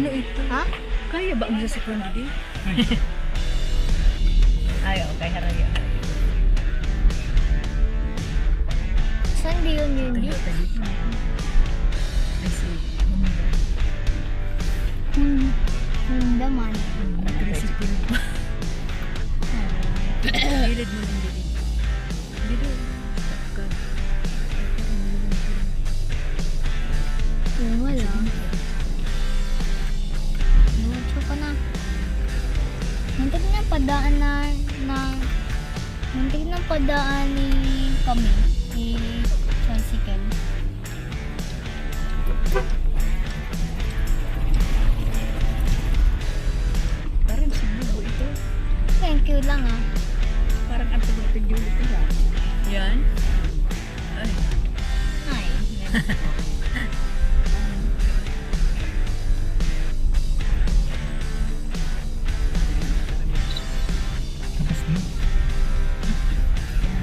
Ano ito? Ha? Kaya ba ang sasakyan din? Ay, okay, harayo. Saan di yun yun? Di? I see. Daman. Nag-tricycle pa. Gilid mo lang din. Gilid. Wala. Diretso ka na. Muntik na padaan muntik na padaan ni kami. Ni tricycle. Parang sinubo ito. Thank you lang ah. Parang ang tugtog yung ito lang. Yan. Ay. Ay. Tapos na.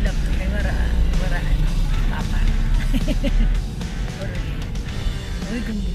Love to kay wara, papa. Uy, ganda.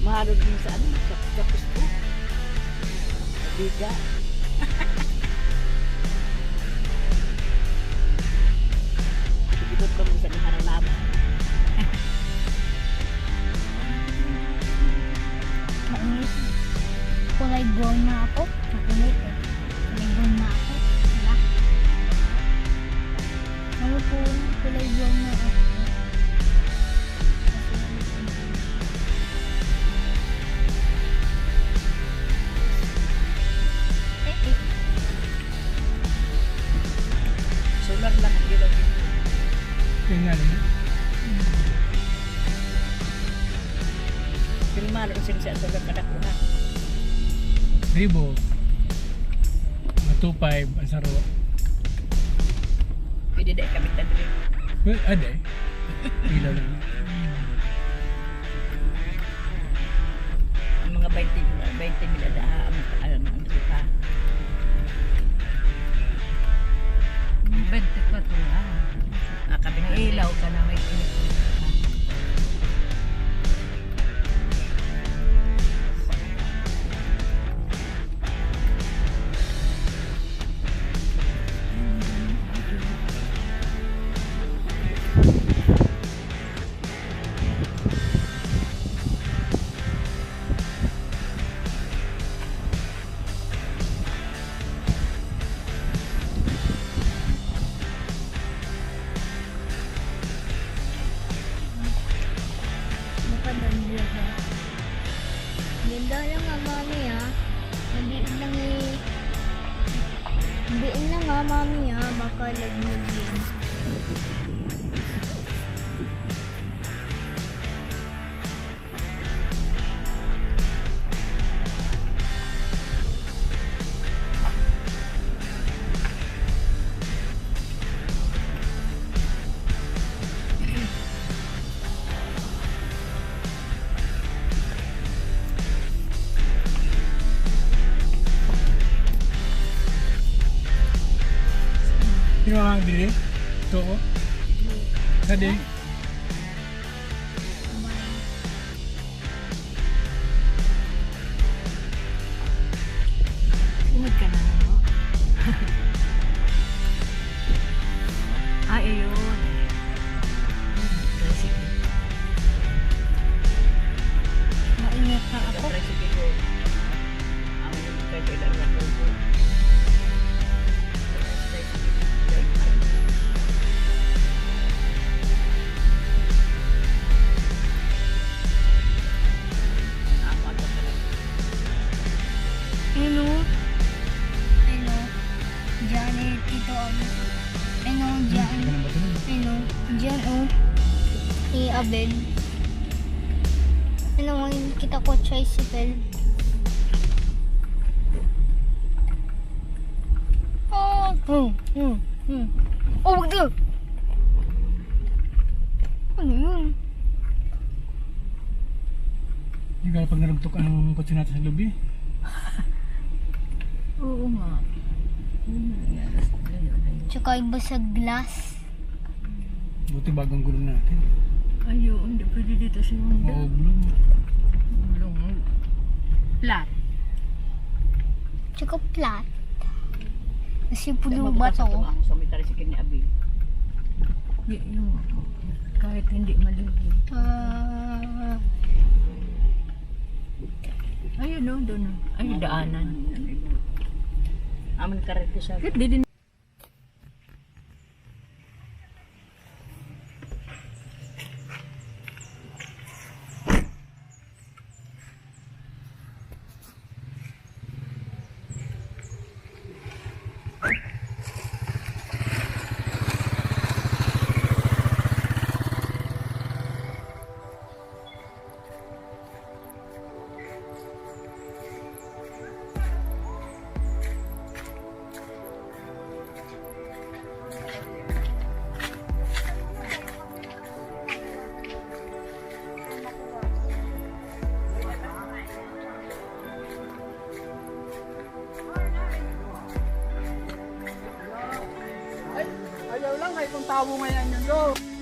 Maharod din sa ano, kapos po. Biga. Ikot ko mo sa haranaman. Mainit. Kulay brown na ako. Chocolate eh. Kulay brown na ako. Wala. Ano po, kulay brown na ako. Eh. Solar lang ang ilaw dito. Kaya nga rin. Pilmano sin sa solar kadakuha. Ribo. Mga 2.5 ang saro. Pwede dahil kami tadri. Well, ade. Ilaw lang. Ang mga 20 mil ada ang pa. 24 ah. Akabi ng ilaw ka na may init. Baka nandiyo ba? Ganda lang nga mami ah. Nandiin lang eh. Nandiin lang nga mami ah. Baka laglag yun. Sino ang dili? Ito ko. Ade. Sunod ka na, no? Ah, ayun. Tricycle. Mainit na ako. Ano? Ano? Janet, ito ang... Ano, dyan. Ganun ba ito? Ano? Dyan, oh. I-abel. Ano, kita ko tricycle. Oh! Oh, wag na! Ano yun? Hindi ka pag narugtok ang kotse natin sa lobby. Oo nga. Tsaka iba sa glass. Buti bagong gulong natin. Ayo, hindi pwede dito sa mundo. Oo, bulong. Bulong. Flat. Tsaka flat. Kasi puno Mabutas ba ito to? ang sumitari sa kini Abi. Yung kahit hindi maligo. Ayun no, doon. Ay, daanan. Aman karete siya. Di din. Ayaw lang, ay kung tao ngayon yun.